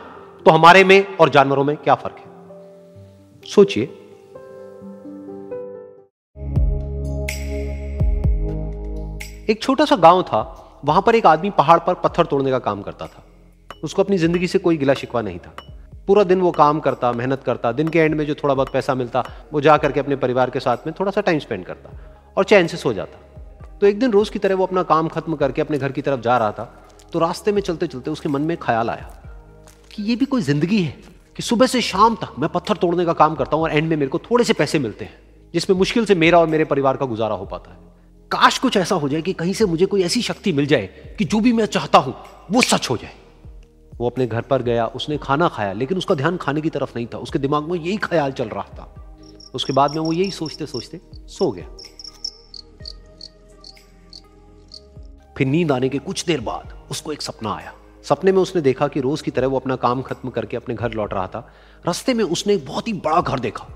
तो हमारे में और जानवरों में क्या फर्क है, सोचिए। एक छोटा सा गांव था, वहां पर एक आदमी पहाड़ पर पत्थर तोड़ने का काम करता था। उसको अपनी जिंदगी से कोई गिला शिकवा नहीं था। पूरा दिन वो काम करता, मेहनत करता, दिन के एंड में जो थोड़ा बहुत पैसा मिलता वो जा करके अपने परिवार के साथ में थोड़ा सा टाइम स्पेंड करता और चैन से सो जाता। तो एक दिन रोज की तरह वो अपना काम खत्म करके अपने घर की तरफ जा रहा था, तो रास्ते में चलते चलते उसके मन में ख्याल आया कि ये भी कोई जिंदगी है कि सुबह से शाम तक मैं पत्थर तोड़ने का काम करता हूं और एंड में मेरे को थोड़े से पैसे मिलते हैं, जिसमें मुश्किल से मेरा और मेरे परिवार का गुजारा हो पाता है। काश कुछ ऐसा हो जाए कि कहीं से मुझे कोई ऐसी शक्ति मिल जाए कि जो भी मैं चाहता हूं वो सच हो जाए। वो अपने घर पर गया, उसने खाना खाया, लेकिन उसका ध्यान खाने की तरफ नहीं था, उसके दिमाग में यही ख्याल चल रहा था। उसके बाद में वो यही सोचते सोचते सो गया। फिर नींद आने के कुछ देर बाद उसको एक सपना आया। सपने में उसने देखा कि रोज की तरह वो अपना काम खत्म करके अपने घर लौट रहा था। रास्ते में उसने एक बहुत ही बड़ा घर देखा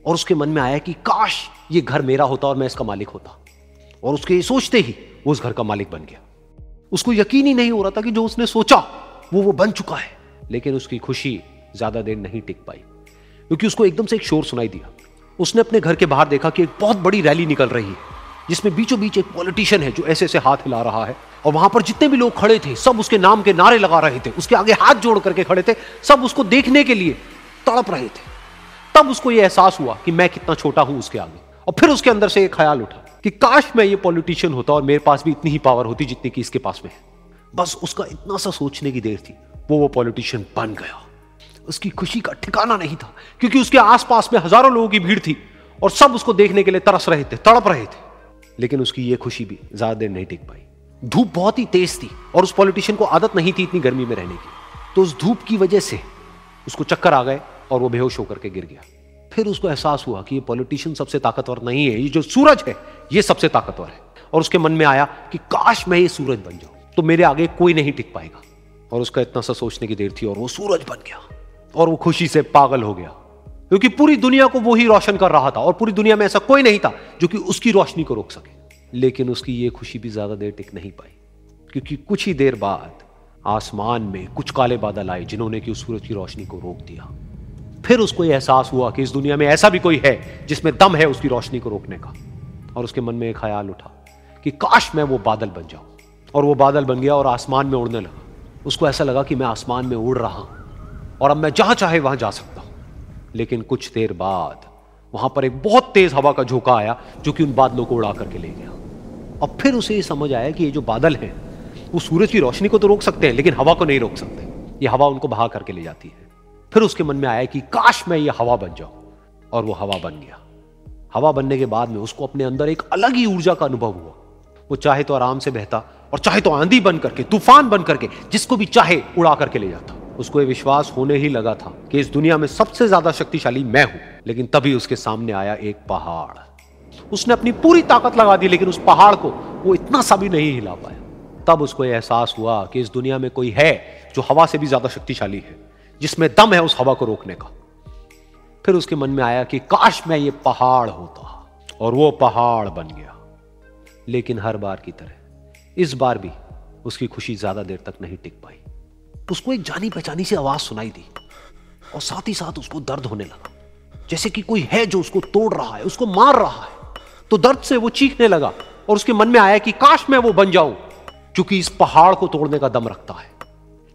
और उसके मन में आया कि काश ये घर मेरा होता और मैं इसका मालिक होता। और उसके ये सोचते ही वो उस घर का मालिक बन गया। उसको यकीन ही नहीं हो रहा था कि जो उसने सोचा वो बन चुका है। लेकिन उसकी खुशी ज्यादा देर नहीं टिक पाई, क्योंकि उसको एकदम से एक शोर सुनाई दिया। उसने अपने घर के बाहर देखा कि एक बहुत बड़ी रैली निकल रही है, जिसमें बीचों बीच एक पॉलिटिशियन है जो ऐसे ऐसे हाथ हिला रहा है। और वहां पर जितने भी लोग खड़े थे सब उसके नाम के नारे लगा रहे थे, उसके आगे हाथ जोड़ करके खड़े थे, सब उसको देखने के लिए तड़प रहे थे। तब उसको यह एहसास हुआ कि मैं कितना छोटा हूं उसके आगे। और फिर उसके अंदर से एक ख्याल उठा कि काश मैं ये पॉलिटिशियन होता और मेरे पास भी इतनी ही पावर होती जितनी कि इसके पास में है। बस उसका इतना सा सोचने की देर थी, वो पॉलिटिशियन बन गया। उसकी खुशी का ठिकाना नहीं था, क्योंकि उसके आसपास में हजारों लोगों की भीड़ थी और सब उसको देखने के लिए तरस रहे थे, तड़प रहे थे। लेकिन उसकी ये खुशी भी ज्यादा देर नहीं टिक पाई। धूप बहुत ही तेज थी और उस पॉलिटिशियन को आदत नहीं थी इतनी गर्मी में रहने की। तो उस धूप की वजह से उसको चक्कर आ गए और वो बेहोश होकर के गिर गया। फिर उसको एहसास हुआ कि ये पॉलिटिशियन सबसे ताकतवर नहीं है, ये जो सूरज है ये सबसे ताकतवर है। और उसके मन में आया कि काश मैं ये सूरज बन जाऊं तो मेरे आगे कोई नहीं टिक पाएगा। और उसका इतना सा सोचने की देर थी और वो सूरज बन गया। और वो खुशी से पागल हो गया, क्योंकि पूरी दुनिया को वो ही रोशन कर रहा था और पूरी दुनिया में ऐसा कोई नहीं था जो कि उसकी रोशनी को रोक सके। लेकिन उसकी ये खुशी भी ज्यादा देर टिक नहीं पाई, क्योंकि कुछ ही देर बाद आसमान में कुछ काले बादल आए जिन्होंने कि उस सूरज की रोशनी को रोक दिया। फिर उसको यह एहसास हुआ कि इस दुनिया में ऐसा भी कोई है जिसमें दम है उसकी रोशनी को रोकने का। और उसके मन में एक ख्याल उठा कि काश मैं वो बादल बन जाऊं। और वो बादल बन गया और आसमान में उड़ने लगा। उसको ऐसा लगा कि मैं आसमान में उड़ रहा हूं और अब मैं जहां चाहे वहां जा सकता हूं। लेकिन कुछ देर बाद वहां पर एक बहुत तेज हवा का झोंका आया जो कि उन बादलों को उड़ा करके ले गया। और फिर उसे ये समझ आया कि ये जो बादल हैं वो सूरज की रोशनी को तो रोक सकते हैं लेकिन हवा को नहीं रोक सकते। ये हवा उनको बहा करके ले जाती है। फिर उसके मन में आया कि काश मैं ये हवा बन जाऊं। और वो हवा बन गया। हवा बनने के बाद में उसको अपने अंदर एक अलग ही ऊर्जा का अनुभव हुआ। वो चाहे तो आराम से बहता और चाहे तो आंधी बन करके, तूफान बन करके, जिसको भी चाहे उड़ा करके ले जाता। उसको ये विश्वास होने ही लगा था कि इस दुनिया में सबसे ज्यादा शक्तिशाली मैं हूं। लेकिन तभी उसके सामने आया एक पहाड़। उसने अपनी पूरी ताकत लगा दी लेकिन उस पहाड़ को वो इतना सा भी नहीं हिला पाया। तब उसको यह एहसास हुआ कि इस दुनिया में कोई है जो हवा से भी ज्यादा शक्तिशाली है, जिसमें दम है उस हवा को रोकने का। फिर उसके मन में आया कि काश मैं ये पहाड़ होता। और वो पहाड़ बन गया। लेकिन हर बार की तरह इस बार भी उसकी खुशी ज्यादा देर तक नहीं टिक पाई। उसको एक जानी पहचानी सी आवाज सुनाई दी और साथ ही साथ उसको दर्द होने लगा, जैसे कि कोई है जो उसको तोड़ रहा है, उसको मार रहा है। तो दर्द से वो चीखने लगा और उसके मन में आया कि काश मैं वो बन जाऊं, क्योंकि इस पहाड़ को तोड़ने का दम रखता है।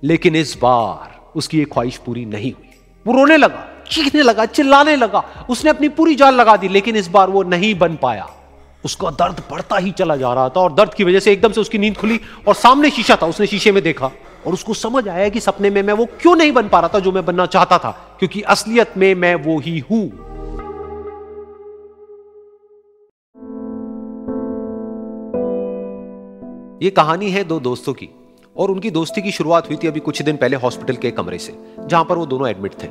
लेकिन इस बार उसकी ये ख्वाहिश पूरी नहीं हुई। वो रोने लगा, चीखने लगा, चिल्लाने लगा, उसने अपनी पूरी जान लगा दी, लेकिन इस बार वो नहीं बन पाया। उसका दर्द बढ़ता ही चला जा रहा था और दर्द की वजह से एकदम से उसकी नींद खुली और सामने शीशा था। उसने शीशे में देखा और उसको समझ आया कि सपने में मैं वो क्यों नहीं बन पा रहा था जो मैं बनना चाहता था, क्योंकि असलियत में मैं वो ही हूं। ये कहानी है दो दोस्तों की, और उनकी दोस्ती की शुरुआत हुई थी अभी कुछ दिन पहले हॉस्पिटल के कमरे से, जहां पर वो दोनों एडमिट थे।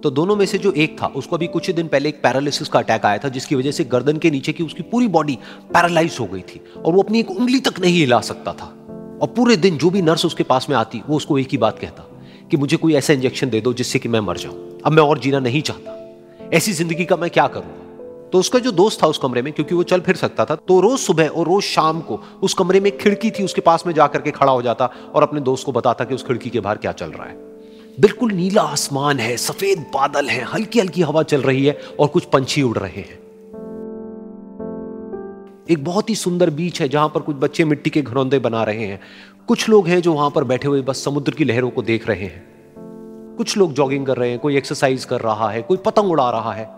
तो दोनों में से जो एक था, उसको अभी कुछ दिन पहले एक पैरालिसिस का अटैक आया था, जिसकी वजह से गर्दन के नीचे की उसकी पूरी बॉडी पैरालाइज हो गई थी और वो अपनी एक उंगली तक नहीं हिला सकता था। और पूरे दिन जो भी नर्स उसके पास में आती, वो उसको एक ही बात कहता कि मुझे कोई ऐसा इंजेक्शन दे दो जिससे कि मैं मर जाऊं, अब मैं और जीना नहीं चाहता, ऐसी जिंदगी का मैं क्या करूंगा। तो उसका जो दोस्त था उस कमरे में, क्योंकि वो चल फिर सकता था, तो रोज सुबह और रोज शाम को उस कमरे में एक खिड़की थी, उसके पास में जाकर के खड़ा हो जाता और अपने दोस्त को बताता कि उस खिड़की के बाहर क्या चल रहा है। बिल्कुल नीला आसमान है, सफेद बादल है, हल्की हल्की हवा चल रही है और कुछ पंछी उड़ रहे हैं। एक बहुत ही सुंदर बीच है जहां पर कुछ बच्चे मिट्टी के घरौंदे बना रहे हैं। कुछ लोग हैं जो वहां पर बैठे हुए बस समुद्र की लहरों को देख रहे हैं। कुछ लोग जॉगिंग कर रहे हैं, कोई एक्सरसाइज कर रहा है, कोई पतंग उड़ा रहा है।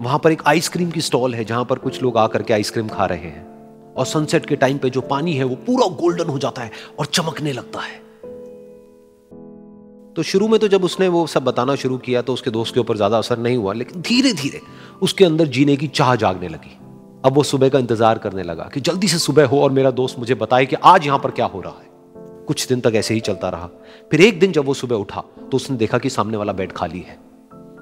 वहां पर एक आइसक्रीम की स्टॉल है जहां पर कुछ लोग आकर के आइसक्रीम खा रहे हैं। और सनसेट के टाइम पे जो पानी है वो पूरा गोल्डन हो जाता है और चमकने लगता है। तो शुरू में तो जब उसने वो सब बताना शुरू किया तो उसके दोस्त के ऊपर ज्यादा असर नहीं हुआ, लेकिन धीरे धीरे उसके अंदर जीने की चाह जागने लगी। अब वो सुबह का इंतजार करने लगा कि जल्दी से सुबह हो और मेरा दोस्त मुझे बताए कि आज यहां पर क्या हो रहा है। कुछ दिन तक ऐसे ही चलता रहा। फिर एक दिन जब वो सुबह उठा तो उसने देखा कि सामने वाला बेड खाली है।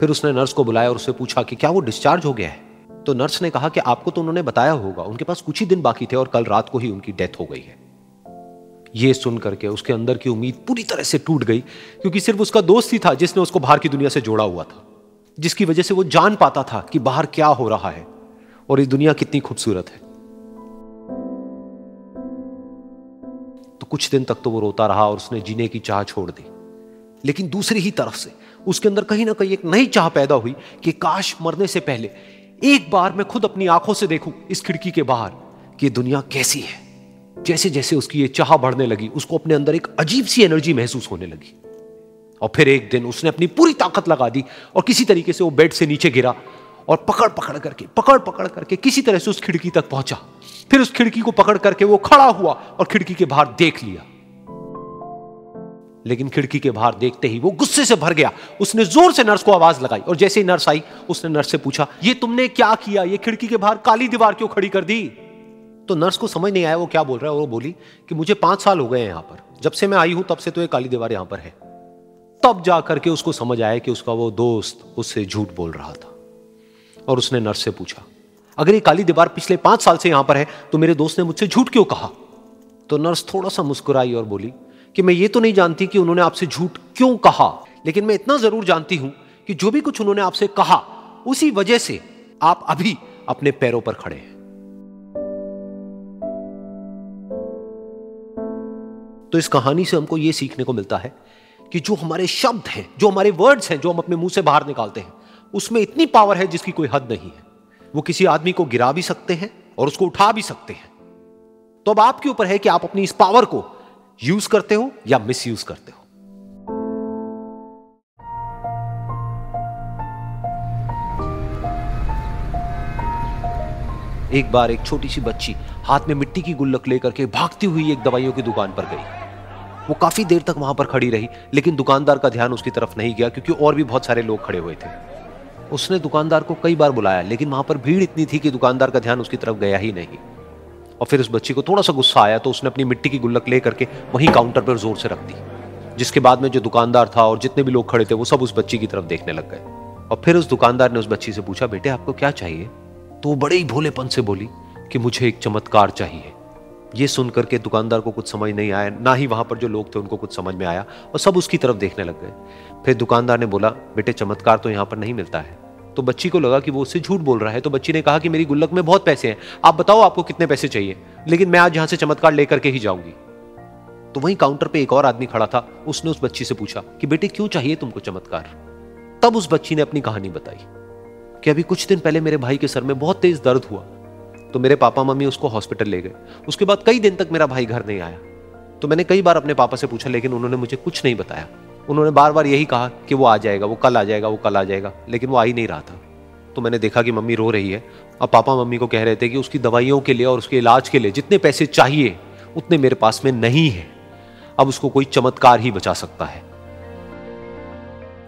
फिर उसने नर्स को बुलाया और उससे पूछा कि क्या वो डिस्चार्ज हो गया है। तो नर्स ने कहा कि आपको तो उन्होंने बताया होगा, उनके पास कुछ ही दिन बाकी थे और कल रात को ही उनकी डेथ हो गई है। ये सुन करके उसके अंदर की उम्मीद पूरी तरह से टूट गई, क्योंकि सिर्फ उसका दोस्त ही था जिसने उसको बाहर की दुनिया से जोड़ा हुआ था, जिसकी वजह से वो जान पाता था कि बाहर क्या हो रहा है और ये दुनिया कितनी खूबसूरत है। तो कुछ दिन तक तो वो रोता रहा और उसने जीने की चाह छोड़ दी। लेकिन दूसरी ही तरफ से उसके अंदर कहीं ना कहीं एक नई चाह पैदा हुई कि काश मरने से पहले एक बार मैं खुद अपनी आंखों से देखूं इस खिड़की के बाहर कि दुनिया कैसी है। जैसे जैसे उसकी ये चाह बढ़ने लगी, उसको अपने अंदर एक अजीब सी एनर्जी महसूस होने लगी। और फिर एक दिन उसने अपनी पूरी ताकत लगा दी और किसी तरीके से वो बेड से नीचे गिरा और पकड़ पकड़ करके किसी तरह से उस खिड़की तक पहुंचा। फिर उस खिड़की को पकड़ करके वो खड़ा हुआ और खिड़की के बाहर देख लिया। लेकिन खिड़की के बाहर देखते ही वो गुस्से से भर गया। उसने जोर से नर्स को आवाज लगाई और जैसे ही नर्स आई उसने नर्स से पूछा, ये तुमने क्या किया, ये खिड़की के बाहर काली दीवार क्यों खड़ी कर दी। तो नर्स को समझ नहीं आया वो क्या बोल रहा है और वो बोली कि मुझे 5 साल हो गए हैं यहां पर, जब से मैं आई हूं तब से तो ये काली दीवार यहां पर है। तब जाकर के उसको समझ आया कि उसका वो दोस्त उससे झूठ बोल रहा था। और उसने नर्स से पूछा, अगर ये काली दीवार पिछले 5 साल से यहां पर है तो मेरे दोस्त ने मुझसे झूठ क्यों कहा। तो नर्स थोड़ा सा मुस्कुराई और बोली कि मैं ये तो नहीं जानती कि उन्होंने आपसे झूठ क्यों कहा, लेकिन मैं इतना जरूर जानती हूं कि जो भी कुछ उन्होंने आपसे कहा उसी वजह से आप अभी अपने पैरों पर खड़े हैं। तो इस कहानी से हमको यह सीखने को मिलता है कि जो हमारे शब्द हैं, जो हमारे वर्ड्स हैं, जो हम अपने मुंह से बाहर निकालते हैं, उसमें इतनी पावर है जिसकी कोई हद नहीं है। वो किसी आदमी को गिरा भी सकते हैं और उसको उठा भी सकते हैं। तो अब आपके ऊपर है कि आप अपनी इस पावर को यूज करते हो या मिस यूज करते हो। एक बार एक छोटी सी बच्ची हाथ में मिट्टी की गुल्लक लेकर के भागती हुई एक दवाइयों की दुकान पर गई। वो काफी देर तक वहां पर खड़ी रही, लेकिन दुकानदार का ध्यान उसकी तरफ नहीं गया, क्योंकि और भी बहुत सारे लोग खड़े हुए थे। उसने दुकानदार को कई बार बुलाया, लेकिन वहां पर भीड़ इतनी थी कि दुकानदार का ध्यान उसकी तरफ गया ही नहीं। और फिर उस बच्ची को थोड़ा सा गुस्सा आया तो उसने अपनी मिट्टी की गुल्लक लेकर के वहीं काउंटर पर जोर से रख दी, जिसके बाद में जो दुकानदार था और जितने भी लोग खड़े थे वो सब उस बच्ची की तरफ देखने लग गए। और फिर उस दुकानदार ने उस बच्ची से पूछा, बेटे आपको क्या चाहिए। तो वो बड़े ही भोलेपन से बोली कि मुझे एक चमत्कार चाहिए। ये सुनकर के दुकानदार को कुछ समझ नहीं आया, ना ही वहां पर जो लोग थे उनको कुछ समझ में आया, और सब उसकी तरफ देखने लग गए। फिर दुकानदार ने बोला, बेटे चमत्कार तो यहाँ पर नहीं मिलता है। तो बच्ची को लगा कि वो उससे झूठ बोल रहा है। तो बच्ची ने कहा कि मेरी गुल्लक में बहुत पैसे हैं, आप बताओ आपको कितने पैसे चाहिए, लेकिन मैं आज यहां से चमत्कार लेकर के ही जाऊंगी। तो वहीं काउंटर पे एक और आदमी खड़ा था। उसने उस बच्ची से पूछा कि बेटे क्यों चाहिए तुमको चमत्कार। तब उस बच्ची ने अपनी कहानी बताई कि अभी कुछ दिन पहले मेरे भाई के सर में बहुत तेज दर्द हुआ तो मेरे पापा मम्मी उसको हॉस्पिटल ले गए। उसके बाद कई दिन तक मेरा भाई घर नहीं आया। तो मैंने कई बार अपने पापा से पूछा, लेकिन उन्होंने मुझे कुछ नहीं बताया। उन्होंने बार बार यही कहा कि वो आ जाएगा, वो कल आ जाएगा, वो कल आ जाएगा, लेकिन वो आ ही नहीं रहा था। तो मैंने देखा कि मम्मी रो रही है और पापा मम्मी को कह रहे थे कि उसकी दवाइयों के लिए और उसके इलाज के लिए जितने पैसे चाहिए उतने मेरे पास में नहीं है, अब उसको कोई चमत्कार ही बचा सकता है।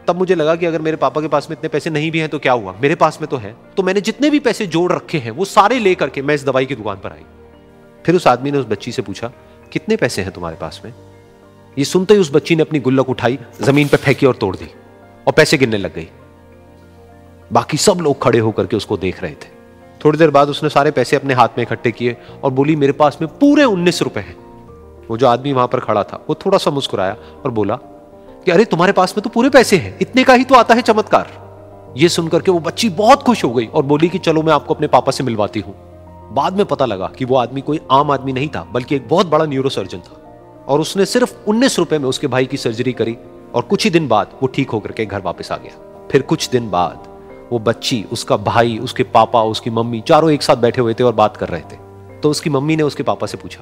तब मुझे लगा कि अगर मेरे पापा के पास में इतने पैसे नहीं भी हैं तो क्या हुआ, मेरे पास में तो है। तो मैंने जितने भी पैसे जोड़ रखे हैं वो सारे लेकर के मैं इस दवाई की दुकान पर आई। फिर उस आदमी ने उस बच्ची से पूछा, कितने पैसे हैं तुम्हारे पास में? ये सुनते ही उस बच्ची ने अपनी गुल्लक उठाई, जमीन पर फेंकी और तोड़ दी और पैसे गिनने लग गई। बाकी सब लोग खड़े होकर के उसको देख रहे थे। थोड़ी देर बाद उसने सारे पैसे अपने हाथ में इकट्ठे किए और बोली, मेरे पास में पूरे 19 रुपए हैं। वो जो आदमी वहां पर खड़ा था वो थोड़ा सा मुस्कुराया और बोला कि अरे तुम्हारे पास में तो पूरे पैसे हैं, इतने का ही तो आता है चमत्कार। ये सुनकर के वो बच्ची बहुत खुश हो गई और बोली कि चलो मैं आपको अपने पापा से मिलवाती हूं। बाद में पता लगा कि वो आदमी कोई आम आदमी नहीं था, बल्कि एक बहुत बड़ा न्यूरोसर्जन था और उसने सिर्फ 19 रुपए में उसके भाई की सर्जरी करी और कुछ ही दिन बाद वो ठीक होकर के घर वापस आ गया। फिर कुछ दिन बाद वो बच्ची, उसका भाई, उसके पापा, उसकी मम्मी चारों एक साथ बैठे हुए थे और बात कर रहे थे। तो उसकी मम्मी ने उसके पापा से पूछा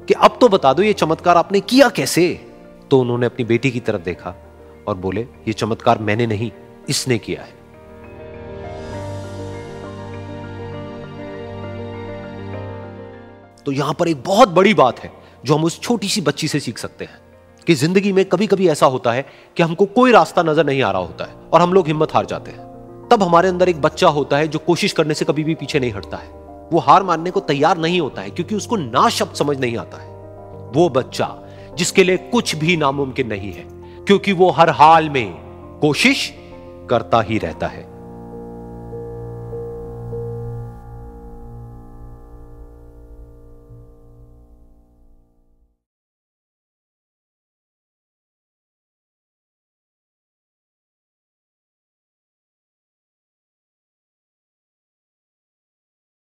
कि अब तो बता दो ये चमत्कार आपने किया कैसे? तो उन्होंने अपनी बेटी की तरफ देखा और बोले, ये चमत्कार मैंने नहीं, इसने किया है। तो यहां पर एक बहुत बड़ी बात है जो हम उस छोटी सी बच्ची से सीख सकते हैं कि जिंदगी में कभी कभी ऐसा होता है कि हमको कोई रास्ता नजर नहीं आ रहा होता है और हम लोग हिम्मत हार जाते हैं। तब हमारे अंदर एक बच्चा होता है जो कोशिश करने से कभी भी पीछे नहीं हटता है। वो हार मानने को तैयार नहीं होता है क्योंकि उसको ना शब्द समझ नहीं आता है। वो बच्चा जिसके लिए कुछ भी नामुमकिन नहीं है, क्योंकि वो हर हाल में कोशिश करता ही रहता है।